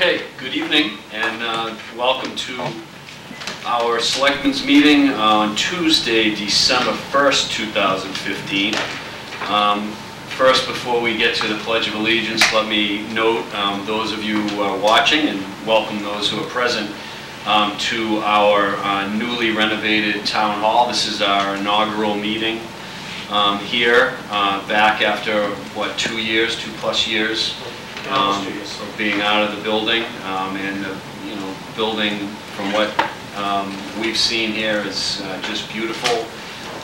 Okay, good evening and welcome to our Selectmen's meeting on Tuesday, December 1st, 2015. First, before we get to the Pledge of Allegiance, let me note those of you who are watching and welcome those who are present to our newly renovated Town Hall. This is our inaugural meeting here, back after, what, 2 years, 2+ years? Of being out of the building, and the building, from what we've seen here, is just beautiful.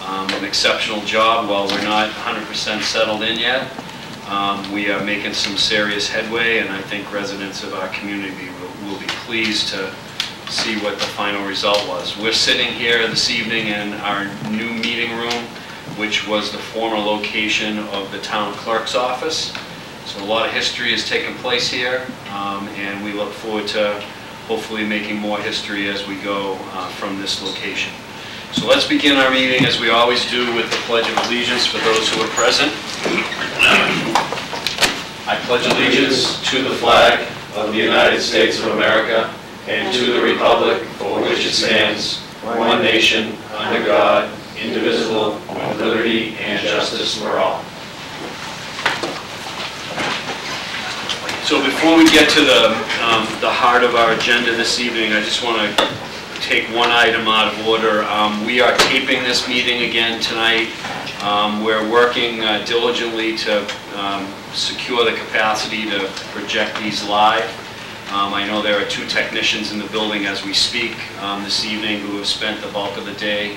An exceptional job. While we're not 100% settled in yet, we are making some serious headway, and I think residents of our community will be pleased to see what the final result was. We're sitting here this evening in our new meeting room, which was the former location of the town clerk's office. So a lot of history has taken place here, and we look forward to hopefully making more history as we go from this location. So let's begin our meeting, as we always do, with the Pledge of Allegiance for those who are present. I pledge allegiance to the flag of the United States of America and to the republic for which it stands, one nation, under God, indivisible, with liberty and justice for all. So before we get to the heart of our agenda this evening, I just want to take one item out of order. We are taping this meeting again tonight. We're working diligently to secure the capacity to project these live. I know there are 2 technicians in the building as we speak this evening who have spent the bulk of the day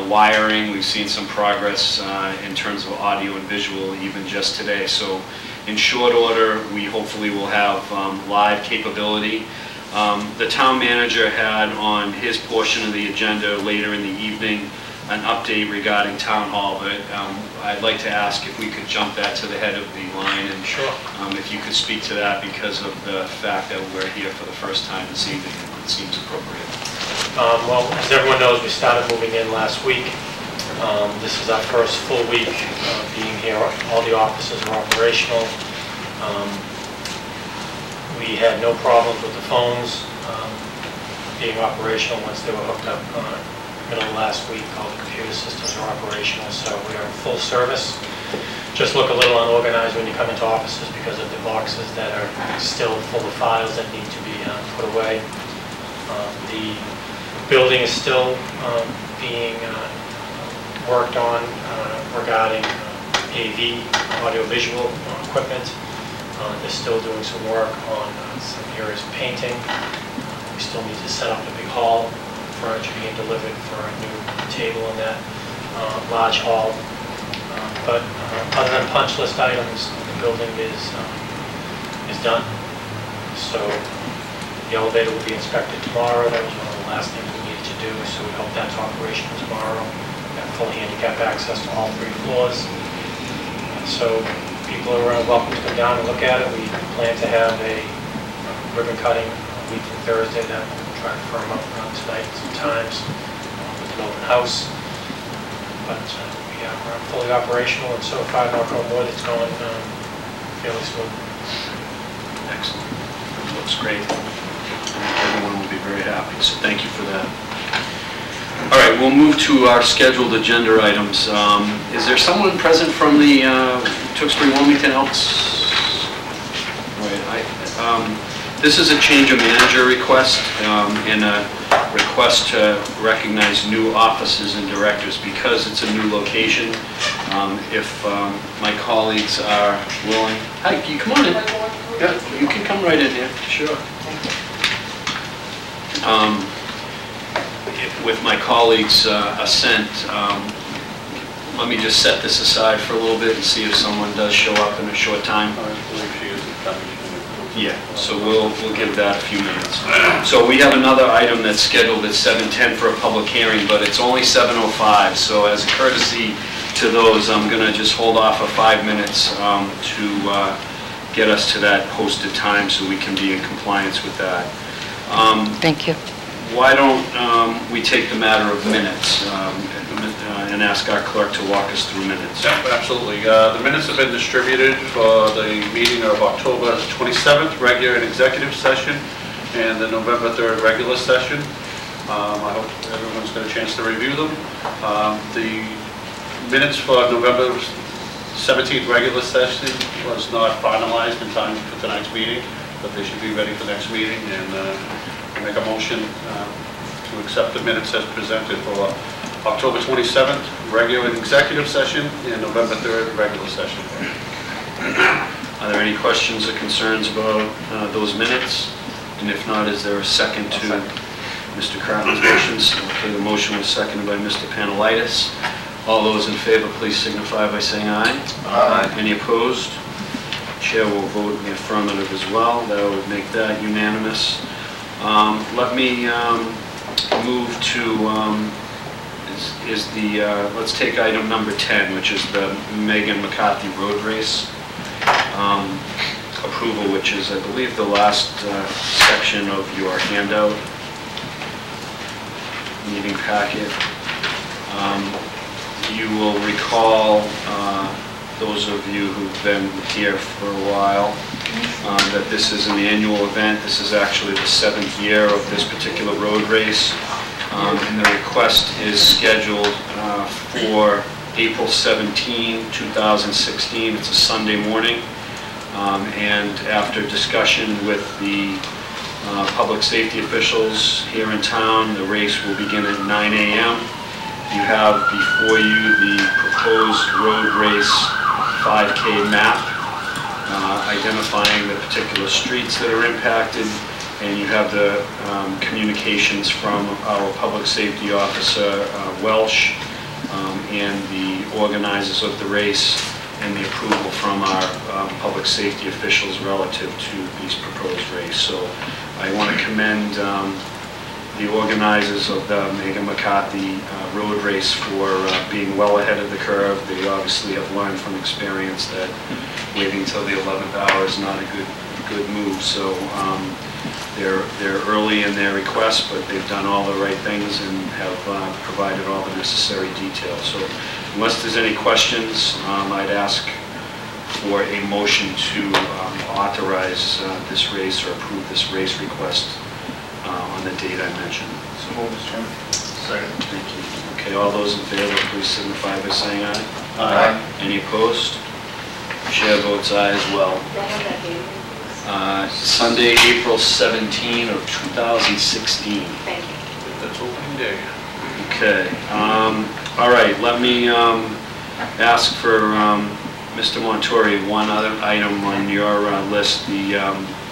wiring. We've seen some progress in terms of audio and visual even just today. So in short order, we hopefully will have live capability. The town manager had on his portion of the agenda later in the evening an update regarding Town Hall, but I'd like to ask if we could jump that to the head of the line, and sure. If you could speak to that, because of the fact that we're here for the first time this evening, it seems appropriate. Well, as everyone knows, we started moving in last week. This is our first full week being here. All the offices are operational. We had no problems with the phones being operational once they were hooked up middle of last week. All the computer systems are operational, so we are in full service. Just look a little unorganized when you come into offices because of the boxes that are still full of files that need to be put away. The building is still being worked on regarding AV, audio-visual equipment. They're still doing some work on some areas of painting. We still need to set up the big hall, furniture being delivered for a new table in that large hall. But other than punch list items, the building is done. So the elevator will be inspected tomorrow. That was one of the last things we needed to do, so we hope that's operational tomorrow. We have full handicap access to all 3 floors. So people are welcome to come down and look at it. We plan to have a ribbon cutting a week from Thursday that we'll try to firm up around tonight sometimes with an open house. But we are fully operational, and so far, knock on wood, it's going fairly smooth. Excellent. It looks great. Everyone will be very happy, so thank you for that. All right, we'll move to our scheduled agenda items. Is there someone present from the Tewksbury Wilmington Elks? Right. This is a change of manager request and a request to recognize new offices and directors because it's a new location. If my colleagues are willing. Hi, can you come on in? Yeah, you can come right in here. Sure. With my colleagues' assent, let me just set this aside for a little bit and see if someone does show up in a short time. Yeah, so we'll give that a few minutes. So we have another item that's scheduled at 7:10 for a public hearing, but it's only 7:05. So as a courtesy to those, I'm going to just hold off for 5 minutes to get us to that posted time so we can be in compliance with that. Thank you. Why don't we take the matter of minutes? And and ask our clerk to walk us through minutes. Yep, absolutely. The minutes have been distributed for the meeting of October 27th, regular and executive session, and the November 3rd regular session. I hope everyone's got a chance to review them. The minutes for November 17th regular session was not finalized in time for tonight's meeting, but they should be ready for next meeting, and I make a motion to accept the minutes as presented for October 27th, regular and executive session, and November 3rd, regular session. Are there any questions or concerns about those minutes? And if not, is there a second to Mr. Cartman's motions? Okay, the motion was seconded by Mr. Panelitis. All those in favor, please signify by saying aye. Aye. Any opposed? Chair will vote in the affirmative as well. That would make that unanimous. Let me move to, let's take item number 10, which is the Megan McCarthy Road Race approval, which is, I believe, the last section of your handout, meeting packet. You will recall, those of you who've been here for a while, that this is an annual event. This is actually the 7th year of this particular road race. And the request is scheduled for April 17, 2016. It's a Sunday morning. And after discussion with the public safety officials here in town, the race will begin at 9 a.m. You have before you the proposed road race 5K map, identifying the particular streets that are impacted, and you have the communications from our public safety officer, Welsh, and the organizers of the race, and the approval from our public safety officials relative to these proposed race. So I want to commend the organizers of the Megan McCarthy road race for being well ahead of the curve. They obviously have learned from experience that waiting till the 11th hour is not a good move. So they're early in their request, but they've done all the right things and have provided all the necessary details. So unless there's any questions, I'd ask for a motion to authorize this race or approve this race request on the date I mentioned. So moved, Mr. Chairman. Second. Thank you. Okay, all those in favor, please signify by saying aye. Aye. Any opposed? Chair votes aye as well. Sunday, April 17 of 2016. Thank you. That's opening day. Okay. All right, let me ask for Mr. Montori, one other item on your list, the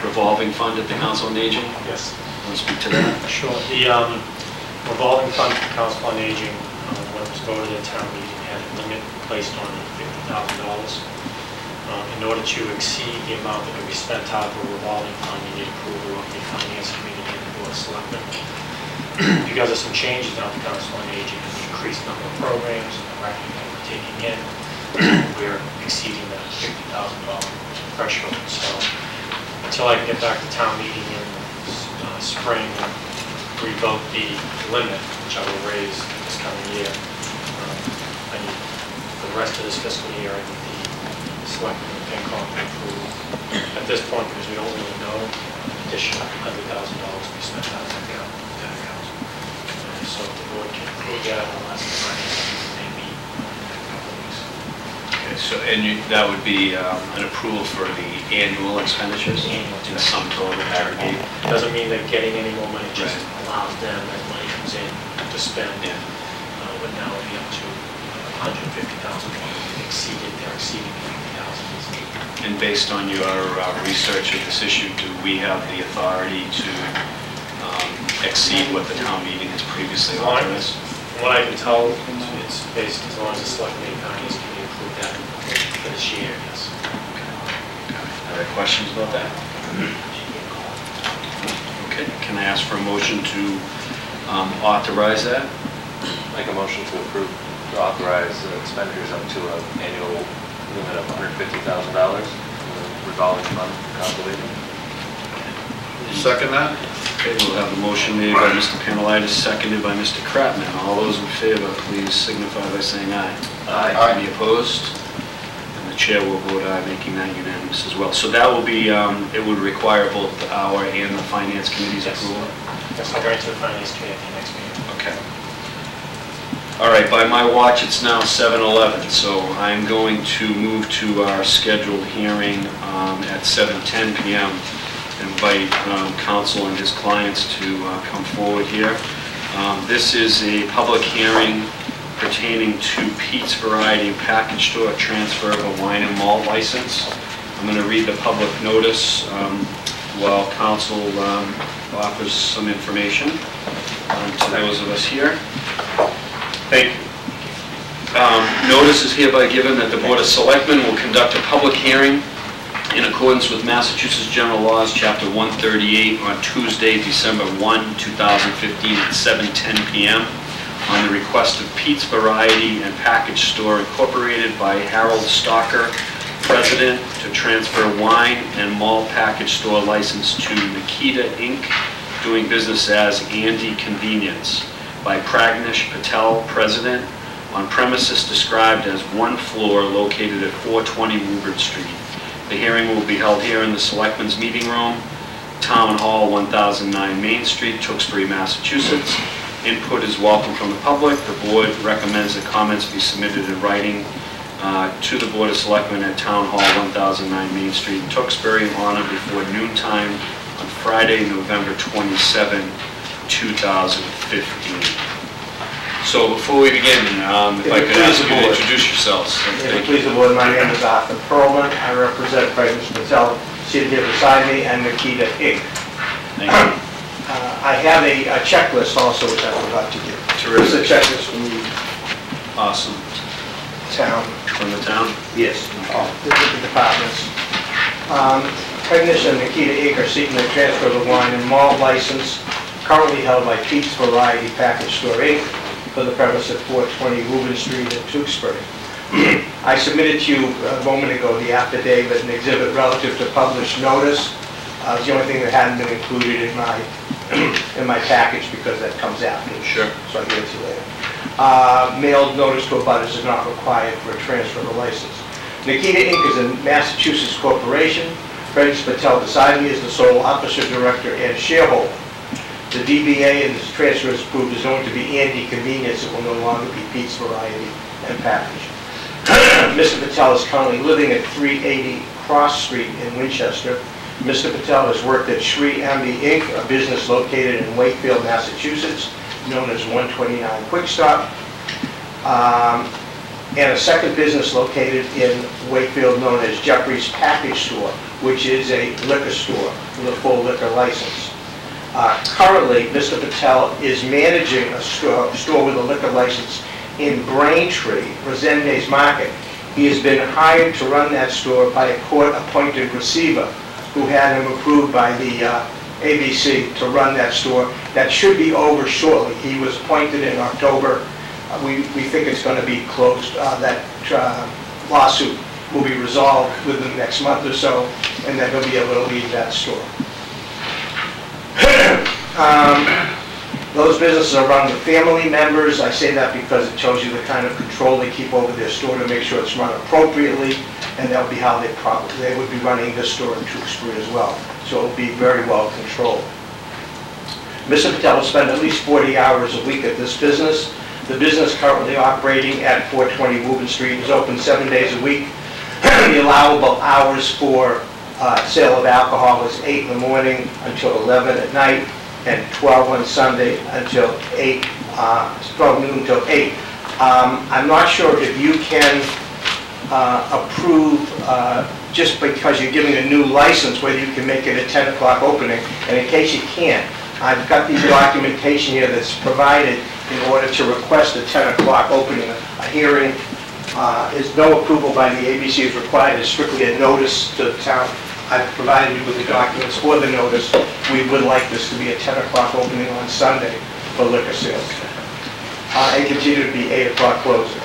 revolving fund at the Council on Aging. Yes. Want to speak to that? Sure. The revolving fund for Council on Aging, when it was voted at town meeting, had a limit placed on it, $50,000. In order to exceed the amount that could be spent out of a revolving fund, you need approval of the Finance Committee and the Board of Selectmen. Because of some changes now to Council on Aging, the increased number of programs, the revenue that we're taking in, we're exceeding that $50,000 threshold. So until I can get back to town meeting in spring and revoke the limit, which I will raise this coming year, I need, for the rest of this fiscal year, I need the Selectmen and FinCom to approve. At this point, because we don't really know, an additional $100,000 to be spent out of that account. So if the board can approve that, I'll ask the finance may meet in a couple of weeks. Okay, so that would be an approval for the annual expenditures in sum total aggregate. Doesn't mean they're getting any more money, just Right. allows them, as money comes in, to spend. Yeah. But now it'll be up to $150,000. They're exceeding $50,000. And based on your research of this issue, do we have the authority to exceed what the town meeting has previously authorized? From what I can tell, it's based, as long as the Selectmen and Finance Committee approve that for this year, yes. Are there questions about that? Okay, can I ask for a motion to authorize that? Make a motion to approve, to authorize expenditures up to an annual limit of $150,000 in the revolving fund for Council Aging. Second that? Okay, we'll have the motion made by Mr. Panelitis, seconded by Mr. Kratman. All those in favor, please signify by saying aye. Aye. Any opposed? And the chair will vote aye, making that unanimous as well. So that will be, it would require both our and the Finance Committee's Yes. approval? Yes, I'll bring it to the Finance Committee at the next meeting. Okay. All right, by my watch, it's now 7:11, so I'm going to move to our scheduled hearing at 7:10 p.m. Invite counsel and his clients to come forward here. This is a public hearing pertaining to Pete's Variety and Package Store transfer of a wine and malt license. I'm going to read the public notice while counsel offers some information to those of us here. Thank you. Notice is hereby given that the Board of Selectmen will conduct a public hearing in accordance with Massachusetts General Laws, Chapter 138, on Tuesday, December 1, 2015, at 7:10 p.m. on the request of Pete's Variety and Package Store Incorporated by Harold Stalker, President, to transfer wine and malt package store license to Nikita Inc., doing business as Andy Convenience, by Pragnesh Patel, President, on premises described as one floor located at 420 Woburn Street. The hearing will be held here in the Selectmen's Meeting Room, Town Hall, 1009 Main Street, Tewksbury, Massachusetts. Input is welcome from the public. The board recommends that comments be submitted in writing to the Board of Selectmen at Town Hall, 1009 Main Street, Tewksbury, on or before noontime on Friday, November 27, 2015. So before we begin, if I could ask you to introduce yourselves. Please the board, my name is Arthur Perlman. I represent Pragnesh Patel, seated here beside me, and Nikita Inc. Thank you. I have a checklist also, which I forgot to give. Terrific. This is a checklist from the Awesome. town. From the town? Yes. This is the departments. Pragnesh and Nikita Inc. are seeking the transfer of the wine and malt license currently held by Pete's Variety Package Store Inc. for the premise at 420 Woburn Street in Tewksbury. I submitted to you a moment ago the affidavit and exhibit relative to published notice. It's the only thing that hadn't been included in my package because that comes after. Sure. So I'll give it to you later. Mailed notice to abutters is not required for a transfer of the license. Nikita Inc. is a Massachusetts corporation. Pragnesh Patel beside me is the sole officer, director, and shareholder. The DBA and this transfer is approved is going to be Andy Convenience. It will no longer be Pete's Variety and Package. Mr. Patel is currently living at 380 Cross Street in Winchester. Mr. Patel has worked at Sri Ambi Inc., a business located in Wakefield, Massachusetts, known as 129 Quick Stop, and a second business located in Wakefield known as Jeffrey's Package Store, which is a liquor store with a full liquor license. Currently, Mr. Patel is managing a store with a liquor license in Braintree, Resendes Market. He has been hired to run that store by a court-appointed receiver who had him approved by the ABC to run that store. That should be over shortly. He was appointed in October. We think it's going to be closed. That lawsuit will be resolved within the next month or so, and then he'll be able to leave that store. Those businesses are run with family members. I say that because it tells you the kind of control they keep over their store to make sure it's run appropriately, and that would be how they would be running this store in Tewksbury as well. So it will be very well controlled. Mr. Patel will spend at least 40 hours a week at this business. The business currently operating at 420 Woburn Street is open 7 days a week. The allowable hours for sale of alcohol is 8 in the morning until 11 at night, and 12 on Sunday until 12 noon until 8. I'm not sure if you can approve, just because you're giving a new license, whether you can make it a 10 o'clock opening. And in case you can't, I've got the documentation here that's provided in order to request a 10 o'clock opening. A hearing is no approval by the ABC is required. It's strictly a notice to the town. I've provided you with the documents for the notice. We would like this to be a 10 o'clock opening on Sunday for liquor sales, and continue to be 8 o'clock closing.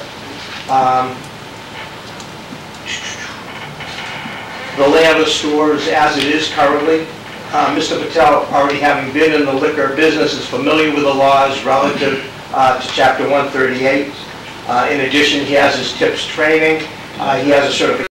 The layout of the store is as it is currently. Mr. Patel, already having been in the liquor business, is familiar with the laws relative to Chapter 138. In addition, he has his TIPS training. He has a certification